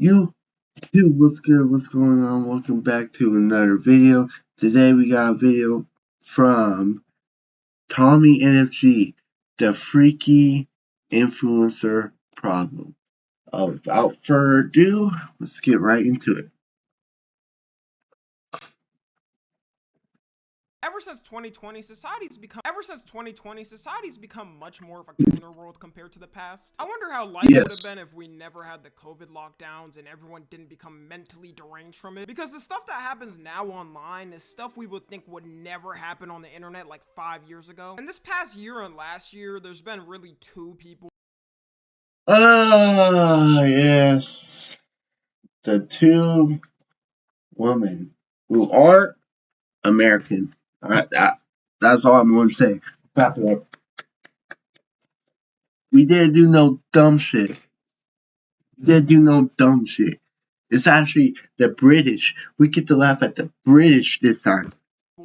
You too, what's good? What's going on? Welcome back to another video. Today we got a video from Tommy NFG, the freaky influencer problem. Without further ado, let's get right into it. Ever since 2020, society's become much more of a cooler world compared to the past. I wonder how life would have Yes. been if we never had the COVID lockdowns and everyone didn't become mentally deranged from it. Because the stuff that happens now online is stuff we would think would never happen on the internet like 5 years ago. And this past year and last year, there's been really two people. Yes. The two women who aren't American. Alright, that's all I'm going to say. Wrap it up. We didn't do no dumb shit. They do no dumb shit. It's actually the British. We get to laugh at the British this time.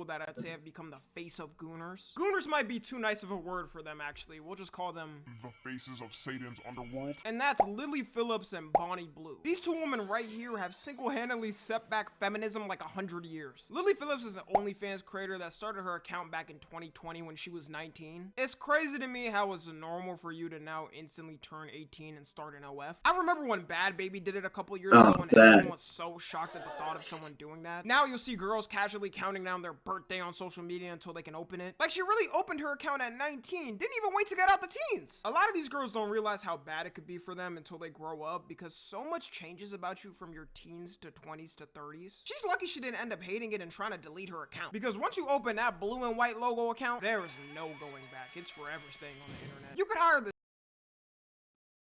That I'd say have become the face of Gooners. Gooners might be too nice of a word for them, actually. We'll just call them the faces of Satan's underworld. And that's Lily Phillips and Bonnie Blue. These two women right here have single-handedly set back feminism like 100 years. Lily Phillips is an Onlyfans creator that started her account back in 2020 when she was 19. It's crazy to me how it's normal for you to now instantly turn 18 and start an OF. I remember when Bad Baby did it a couple years ago and everyone was so shocked at the thought of someone doing that. Now you'll see girls casually counting down their birthday on social media until they can open it. Like, she really opened her account at 19, didn't even wait to get out the teens. A lot of these girls don't realize how bad it could be for them until they grow up, because so much changes about you from your teens to 20s to 30s. She's lucky she didn't end up hating it and trying to delete her account, because once you open that blue and white logo account, there is no going back. It's forever staying on the internet. You could hire the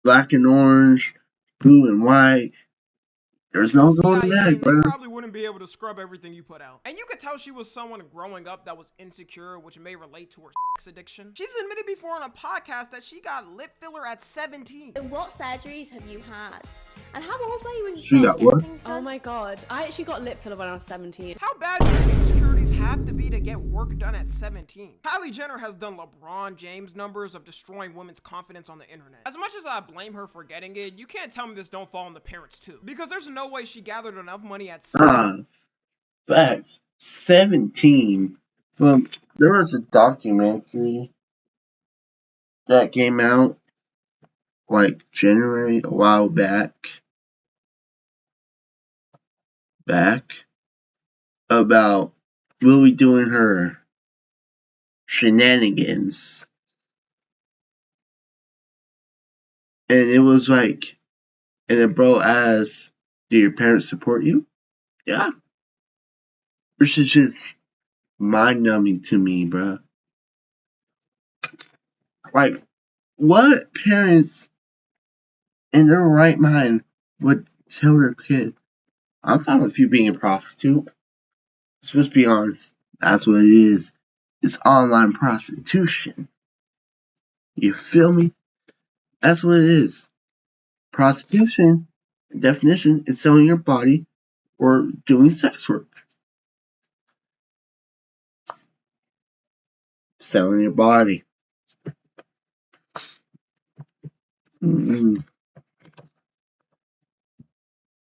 black and orange, blue and white. There's no going back, bro. They probably wouldn't be able to scrub everything you put out. And you could tell she was someone growing up that was insecure, which may relate to her sex addiction. She's admitted before on a podcast that she got lip filler at 17. And what surgeries have you had? And how old were you when you She got what? Oh my god, I actually got lip filler when I was 17. How bad do your insecurities have to be to get work done at 17? Kylie Jenner has done LeBron James numbers of destroying women's confidence on the internet. As much as I blame her for getting it, you can't tell me this don't fall on the parents too. Because there's no way she gathered enough money at 17. Facts. 17. There was a documentary that came out like January a while back about Lily doing her shenanigans. And it was like, and the bro asked, do your parents support you? Yeah. This is just mind-numbing to me, bro. Like, what parents in their right mind would tell their kid, I'm fine with you being a prostitute. Let's just be honest. That's what it is. It's online prostitution. You feel me? That's what it is. Prostitution, definition, is selling your body or doing sex work. Selling your body.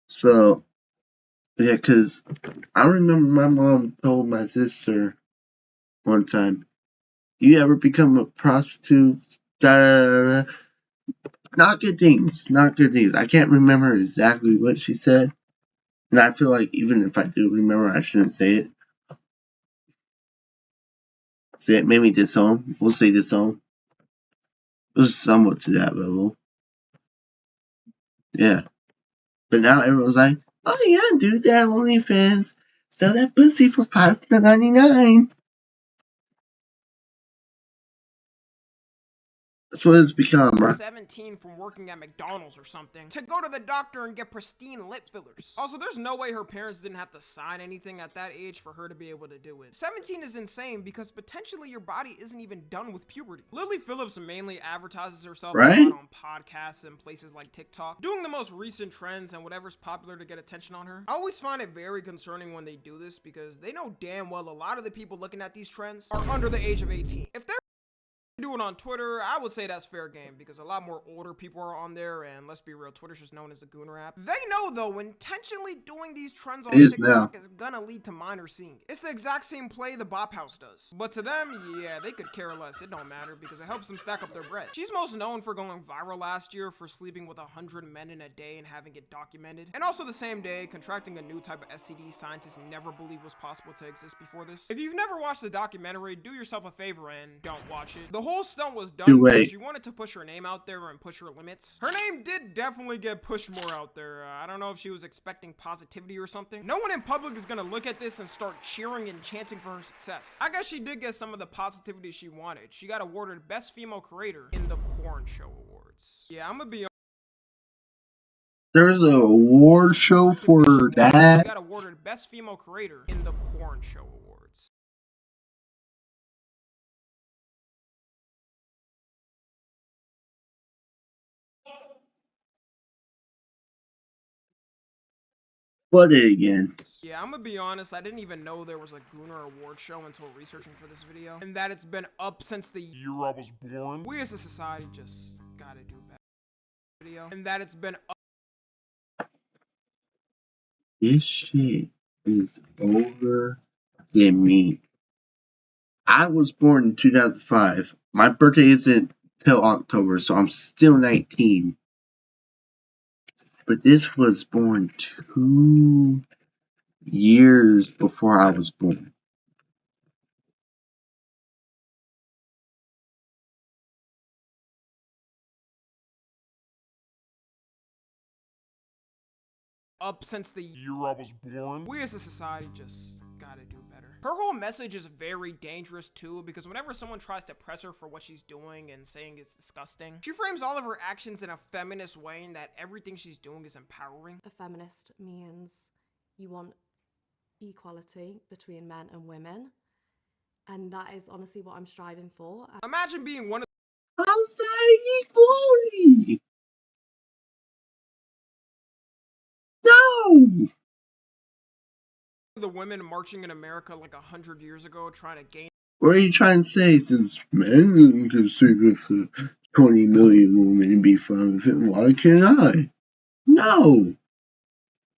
So, yeah, because I remember my mom told my sister one time, you ever become a prostitute? Not good things. Not good things. I can't remember exactly what she said. And I feel like even if I do remember, I shouldn't say it. Say it, maybe disown. We'll say disown. It was somewhat to that level. Yeah. But now everyone's like, oh yeah, dude, that Onlyfans. Sell that pussy for $5.99. That's what it's become, bro. 17 from working at McDonald's or something to go to the doctor and get pristine lip fillers. Also, there's no way her parents didn't have to sign anything at that age for her to be able to do it. 17 is insane because potentially your body isn't even done with puberty. Lily Phillips mainly advertises herself a lot on podcasts and places like TikTok, doing the most recent trends and whatever's popular to get attention on her. I always find it very concerning when they do this because they know damn well a lot of the people looking at these trends are under the age of 18. If they're do do it on Twitter, I would say that's fair game because a lot more older people are on there, and let's be real, Twitter's just known as the Gooner app. They know though, intentionally doing these trends on TikTok is gonna lead to minors seeing it. It's the exact same play the Bop House does. But to them, yeah, they could care less. It don't matter because it helps them stack up their bread. She's most known for going viral last year for sleeping with 100 men in a day and having it documented. And also the same day, contracting a new type of STD scientists never believed was possible to exist before this. If you've never watched the documentary, do yourself a favor and don't watch it. The whole stunt was done because she wanted to push her name out there and push her limits. Her name did definitely get pushed more out there. I don't know if she was expecting positivity or something. No one in public is gonna look at this and start cheering and chanting for her success. I guess she did get some of the positivity she wanted. She got awarded Best Female Creator in the Corn Show Awards. Yeah, I'm gonna be There's an award show for that. She got awarded Best Female Creator in the Corn Show Awards. What again? Yeah, I'm gonna be honest, I didn't even know there was a Gooner Award show until researching for this video. And that it's been up since the year I was born. We as a society just gotta do better. Video. And that it's been up. This shit is over than me. I was born in 2005. My birthday isn't till October, so I'm still 19. But this was born 2 years before I was born. Up since the year I was born. We as a society just gotta do better. Her whole message is very dangerous too, because whenever someone tries to press her for what she's doing and saying it's disgusting, she frames all of her actions in a feminist way and that everything she's doing is empowering. A feminist means you want equality between men and women, and that is honestly what I'm striving for. Imagine being one of How's that equality? No! the women marching in America like 100 years ago trying to gain. What are you trying to say? Since men can sleep with 20 million women and be fine with it, why can't I? No!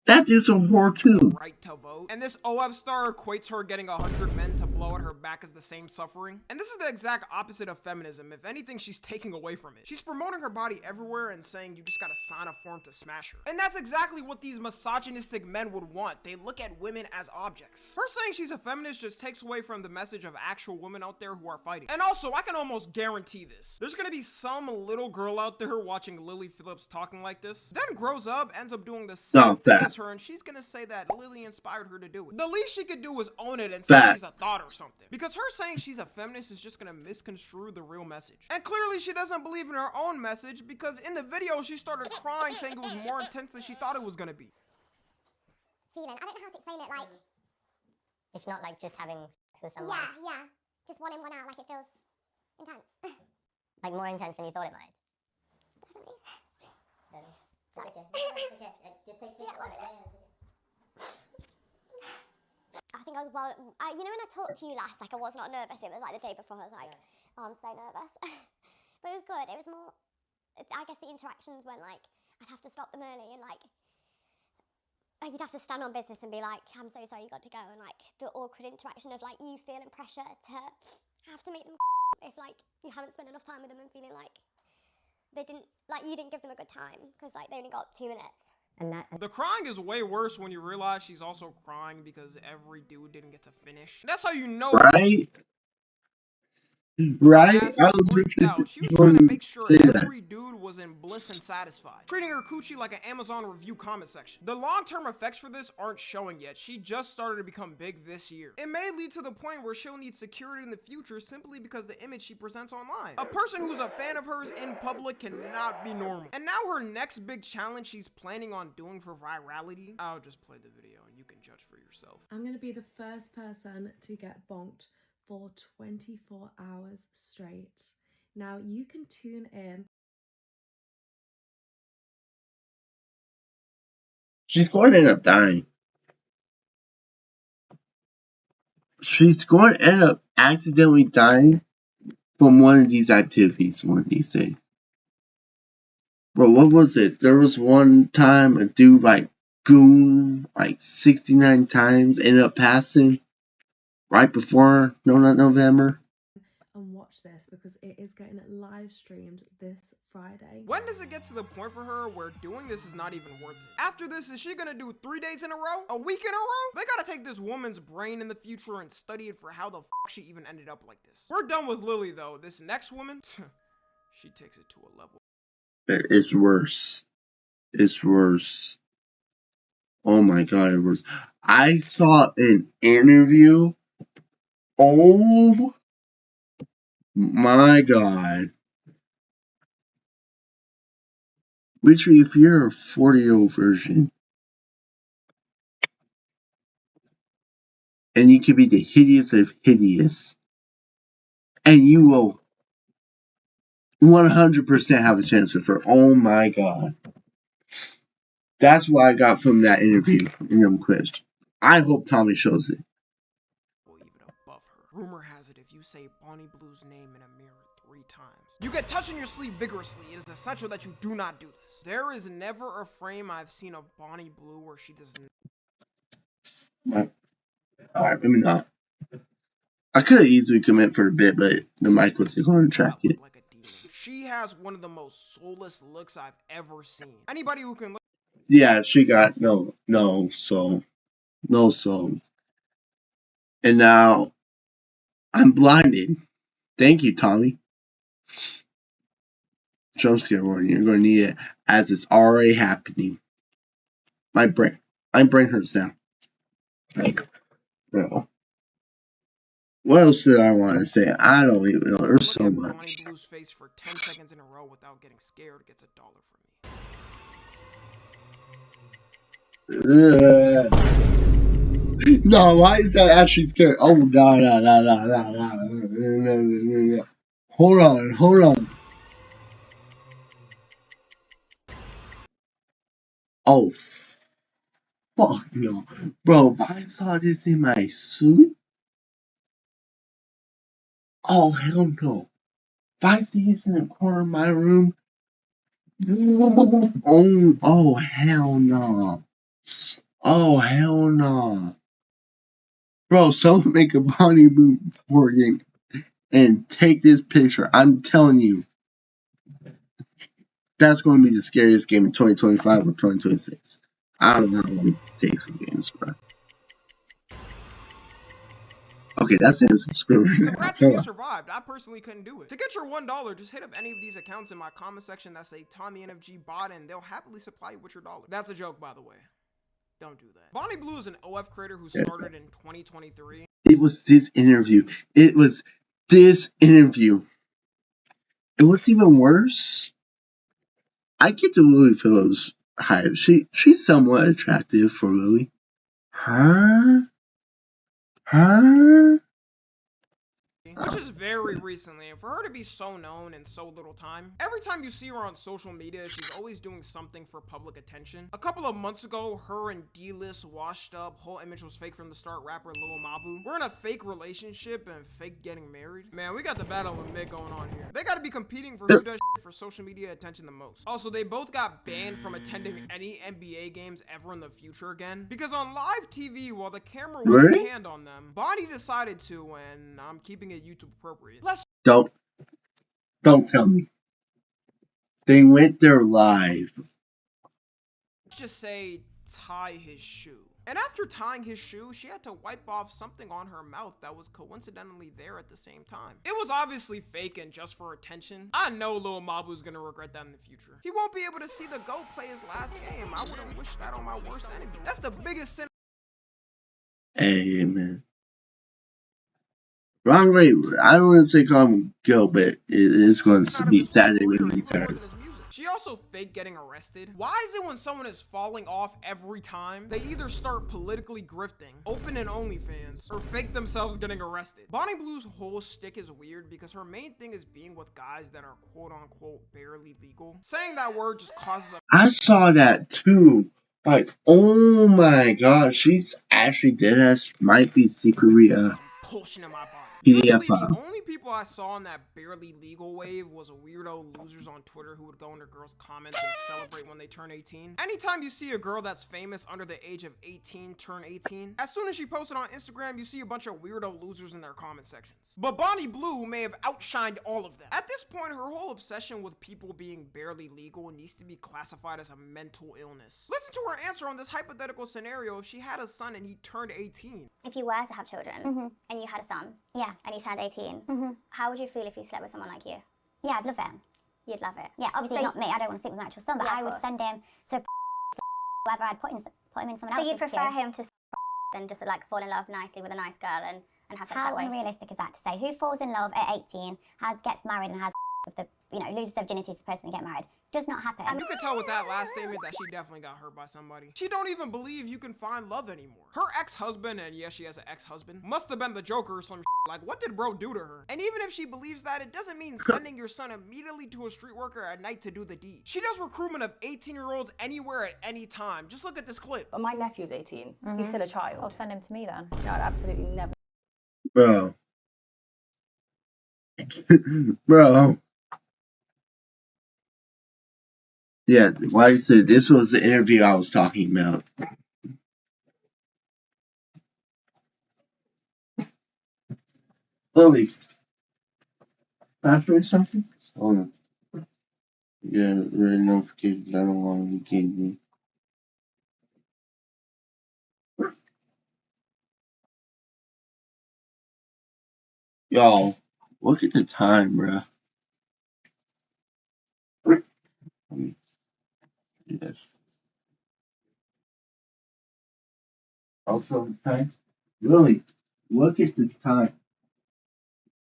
That dude's a whore too. Right to vote. And this OF star equates her getting 100 men to blow at her back as the same suffering. And this is the exact opposite of feminism. If anything, she's taking away from it. She's promoting her body everywhere and saying you just gotta sign a form to smash her. And that's exactly what these misogynistic men would want. They look at women as objects. Her saying she's a feminist just takes away from the message of actual women out there who are fighting. And also, I can almost guarantee this. There's gonna be some little girl out there watching Lily Phillips talking like this, then grows up, ends up doing the same thing as her, and she's gonna say that Lily inspired her to do it. The least she could do is own it and say she's a thought or something. Because her saying she's a feminist is just gonna misconstrue the real message. And clearly she doesn't believe in her own message because in the video she started crying saying it was more intense than she thought it was gonna be. Feeling, I don't know how to explain it, like... It's not like just having sex with someone. Yeah. Just one in, one out, like it feels intense. Like more intense than you thought it might. Definitely. Okay. Just take it. I think I was you know when I talked to you last, like I was not nervous, it was like the day before, I was like, oh, I'm so nervous. But it was good, it was more, I guess the interactions when like, I'd have to stop them early and like you'd have to stand on business and be like, I'm so sorry you got to go, and like the awkward interaction of like you feeling pressure to have to make them if like you haven't spent enough time with them and feeling like you didn't give them a good time because like they only got 2 minutes. And that the crying is way worse when you realize she's also crying because every dude didn't get to finish. That's how you know. Right? Right? I was freaked out. She was trying to make sure every dude was in bliss and satisfied, treating her coochie like an Amazon review comment section. The long-term effects for this aren't showing yet. She just started to become big this year. It may lead to the point where she'll need security in the future simply because the image she presents online. A person who's a fan of hers in public cannot be normal. And now her next big challenge she's planning on doing for virality, I'll just play the video and you can judge for yourself. I'm gonna be the first person to get bonked for 24 hours straight. Now you can tune in. She's going to end up dying. She's going to end up accidentally dying from one of these activities one of these days. Bro, what was it? There was one time a dude like goon like 69 times ended up passing right before November. And watch this because it is getting live streamed this Friday. When does it get to the point for her where doing this is not even worth it? After this, is she gonna do 3 days in a row? A week in a row? They gotta take this woman's brain in the future and study it for how the fuck she even ended up like this. We're done with Lily though. This next woman, she takes it to a level. It's worse. It's worse. Oh my god, it was. I saw an interview. Oh my god. Literally, if you're a 40-year-old version, and you could be the hideous of hideous, and you will 100% have a chance with her. Oh my god. That's what I got from that interview in them quiz. I hope Tommy shows it. Or even above her. Rumor has it if you say Bonnie Blue's name in a mirror 3 times, you get touched in your sleep vigorously. It is essential that you do not do this. There is never a frame I've seen of Bonnie Blue where she does not. Alright, let me not. I could have easily commit for a bit, but the mic wasn't going to track it. Like a demon. She has one of the most soulless looks I've ever seen. Anybody who can look. Yeah, she got no soul. No soul. And now I'm blinded. Thank you, Tommy. Jump scare warning. You're going to need it as it's already happening. My brain hurts now. Like, bro. What else did I want to say? I don't even know. There's so much. Bonnie Blue's face for 10 seconds in a row without getting scared gets $1 from me. No, why is that actually scary? Oh, no. Hold on. Oh, fuck no. Bro, if I saw this in my suit, oh, hell no. If I see this in the corner of my room, oh, hell no. Oh, hell no. Bro, someone make a Bonnie Blue game and take this picture. I'm telling you, that's going to be the scariest game in 2025 or 2026. I don't know how long it takes for games, bro. Okay, that's an subscription. Congrats if you survived. I personally couldn't do it. To get your $1, just hit up any of these accounts in my comment section that say Tommy NFG bot and they'll happily supply you with your $1. That's a joke, by the way. Don't do that. Bonnie Blue is an OF creator who started in 2023. It was this interview. And what's even worse, I get the Lily Phillips hype. She's somewhat attractive for Lily. Her? Which is very recently, and for her to be so known in so little time. Every time you see her on social media, she's always doing something for public attention. A couple of months ago, her and D-list washed up, whole image was fake from the start, rapper Lil Mabu. We're in a fake relationship and fake getting married. Man, we got the battle of mid going on here. They gotta be competing for who does for social media attention the most. Also, they both got banned from attending any NBA games ever in the future again. Because on live TV, while the camera was panned on them, Bonnie decided to, and I'm keeping it YouTube appropriate. Don't tell me. They went there live. Let's just say tie his shoe. And after tying his shoe, she had to wipe off something on her mouth that was coincidentally there at the same time. It was obviously fake and just for attention. I know Lil Mabu's gonna regret that in the future. He won't be able to see the GOAT play his last game. I wouldn't wish that on my worst enemy. That's the biggest sin. Amen. Wrong way. I don't want to say call him GOAT, but it is going to be Saturday when he retires. She also fake getting arrested. Why is it when someone is falling off every time, they either start politically grifting, open an Onlyfans, or fake themselves getting arrested? Bonnie Blue's whole shtick is weird because her main thing is being with guys that are quote unquote barely legal. Saying that word just causes a— I saw that too. Like, oh my god, she's actually deadass might be secretly compulsion in my body. PDF Usually the only people I saw in that barely legal wave was weirdo losers on Twitter who would go into girls' comments and celebrate when they turn 18. Anytime you see a girl that's famous under the age of 18 turn 18, as soon as she posted on Instagram, you see a bunch of weirdo losers in their comment sections. But Bonnie Blue may have outshined all of them. At this point, her whole obsession with people being barely legal needs to be classified as a mental illness. Listen to her answer on this hypothetical scenario if she had a son and he turned 18. If you were to have children and you had a son, and he turned 18, how would you feel if he slept with someone like you? Yeah, I'd love it. You'd love it. Yeah, obviously not me. I don't want to sleep with my actual son, but I would send him to whoever I'd put him in someone else. So you'd prefer him to than just like fall in love nicely with a nice girl and have sex that way? How unrealistic is that to say? Who falls in love at 18, gets married and has with the, loses their virginity to the person they get married? Does not happen. You could tell with that last statement that she definitely got hurt by somebody. She don't even believe you can find love anymore. Her ex-husband, and yes, she has an ex-husband, must have been the Joker or some shit. Like, what did bro do to her? And even if she believes that, it doesn't mean sending your son immediately to a street worker at night to do the deed. She does recruitment of 18-year-olds anywhere at any time. Just look at this clip. My nephew's 18. He's still a child. I'll send him to me then. No, I'd absolutely never. Bro. Bro. Yeah, like I said, this was the interview I was talking about. Lily, after something? Hold on. Yeah, really notifications. I don't want to keep me. Y'all, look at the time, bruh. Yes. Also, the time. Lily, look at the time.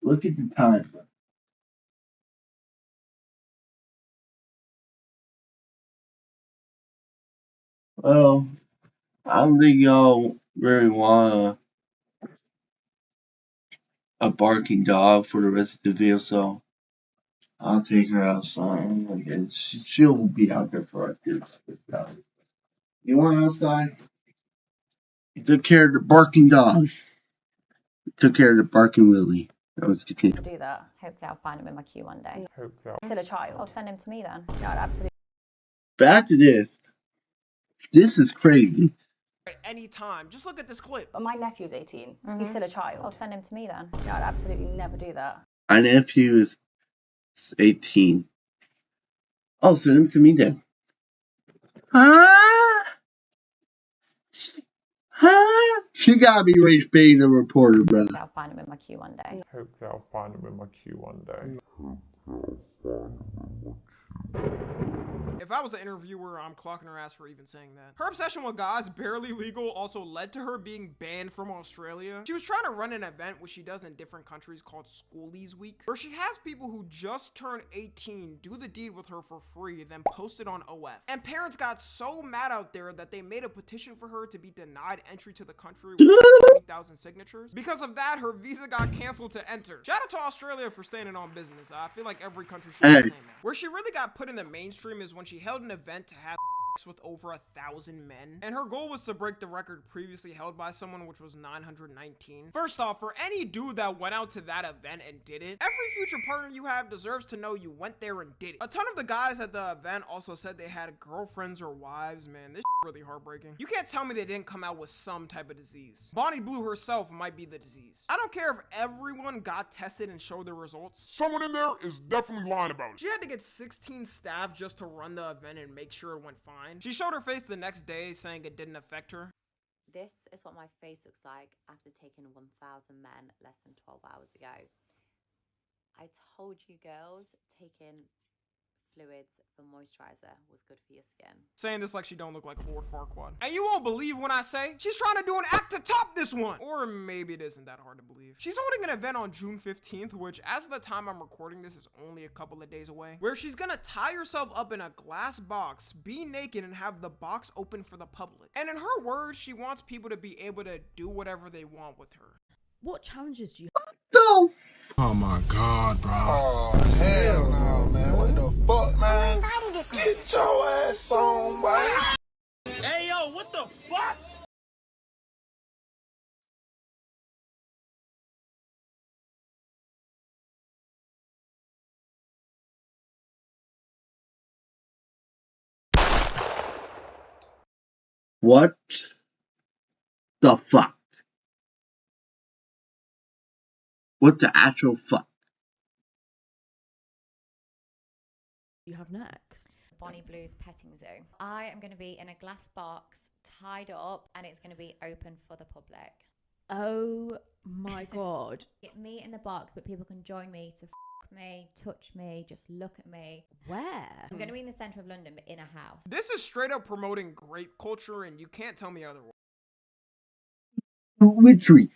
Look at the time, bro. Well, I don't think y'all really want a barking dog for the rest of the video, so I'll take her outside. I guess she'll be out there for us too. You want outside? You took care of the barking dog. You took care of the barking Willie. That was continue. do that. Hopefully I'll find him in my queue one day. He's still a child. I'll send him to me then. No, I'd absolutely. Back to this. This is crazy. At any time. Just look at this clip. My nephew's 18. He's still a child. I'll send him to me then. No, I'd absolutely never do that. My nephew is 18. Oh, send him to me then. Huh? Huh? She gotta be rage baiting the reporter, bro. I'll find him in my queue one day. Hopefully I'll find him in my queue one day. If I was an interviewer, I'm clocking her ass for even saying that. Her obsession with guys barely legal also led to her being banned from Australia. She was trying to run an event which she does in different countries called Schoolies Week, where she has people who just turned 18 do the deed with her for free, then post it on OF. And parents got so mad out there that they made a petition for her to be denied entry to the country with 20,000 signatures. Because of that, her visa got canceled to enter. Shout out to Australia for standing on business. I feel like every country should do the same, man. Where she really got put in the mainstream is when she held an event to have with over 1,000 men, and her goal was to break the record previously held by someone, which was 919. First off, for any dude that went out to that event and did it, every future partner you have deserves to know you went there and did it. A ton of the guys at the event also said they had girlfriends or wives. Man, this is really heartbreaking. You can't tell me they didn't come out with some type of disease. Bonnie Blue herself might be the disease. I don't care if everyone got tested and showed their results. Someone in there is definitely lying about it. She had to get 16 staff just to run the event and make sure it went fine. She showed her face the next day saying it didn't affect her. This is what my face looks like after taking 1,000 men less than 12 hours ago. I told you girls, taking fluids for moisturizer was good for your skin. Saying this like she don't look like Lord Farquaad. And you won't believe when I say she's trying to do an act to top this one. Or maybe it isn't that hard to believe. She's holding an event on June 15th, which as of the time I'm recording this is only a couple of days away, where she's gonna tie herself up in a glass box, be naked, and have the box open for the public. And in her words, she wants people to be able to do whatever they want with her. What challenges do you No. Oh my god, bro. Oh, hell no, man. What the fuck, man? Get your ass on, boy. Hey, yo, what the fuck? What the fuck? What the actual fuck? You have next? Bonnie Blue's petting zoo. I am going to be in a glass box, tied up, and it's going to be open for the public. Oh my god. Get me in the box, but people can join me to me, touch me, just look at me. Where? I'm going to be in the centre of London, but in a house. This is straight up promoting grape culture, and you can't tell me otherwise. Literally.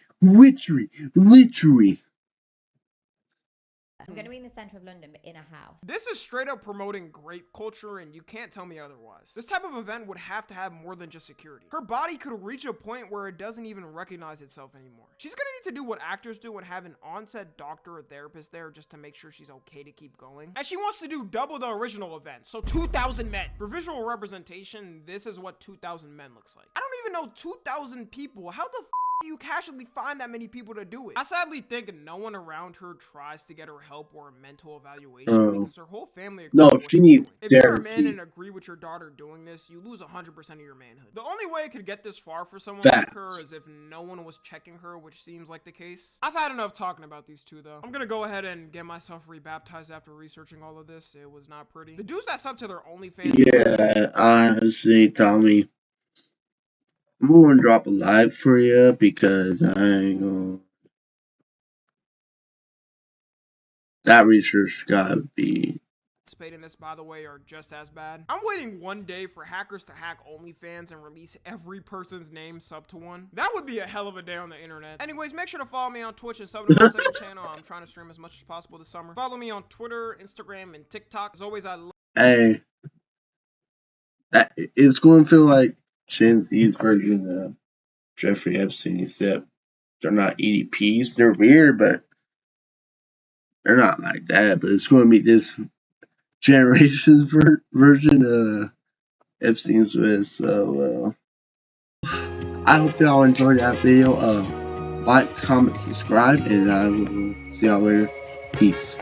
I'm going to be in the centre of London, but in a house. This is straight up promoting grape culture, and you can't tell me otherwise. This type of event would have to have more than just security. Her body could reach a point where it doesn't even recognize itself anymore. She's gonna need to do what actors do and have an on-set doctor or therapist there just to make sure she's okay to keep going. And she wants to do double the original event, so 2,000 men. For visual representation, this is what 2,000 men looks like. I don't even know 2,000 people. How the do you casually find that many people to do it? I sadly think no one around her tries to get her help or a mental evaluation because her whole family agrees No, with what she she's needs doing. If you're a therapy. man and agree with your daughter doing this, you lose 100% of your manhood. The only way it could get this far for someone like her is if no one was checking her, which seems like the case. I've had enough talking about these two though. I'm gonna go ahead and get myself rebaptized after researching all of this. It was not pretty. The dudes that sub to their OnlyFans. Yeah, honestly, Tommy, I'm gonna drop a like for you because I ain't gonna. That research gotta be. Participating in this, by the way, are just as bad. I'm waiting one day for hackers to hack OnlyFans and release every person's name sub to one. That would be a hell of a day on the internet. Anyways, make sure to follow me on Twitch and sub to my second channel. I'm trying to stream as much as possible this summer. Follow me on Twitter, Instagram, and TikTok. As always, I love. Hey, it's gonna feel like Gen Z's version of Jeffrey Epstein, except they're not EDPs. They're weird, but they're not like that. But it's gonna be this generation's version of Epstein's with. So, I hope y'all enjoyed that video. Like, comment, subscribe, and I will see y'all later. Peace.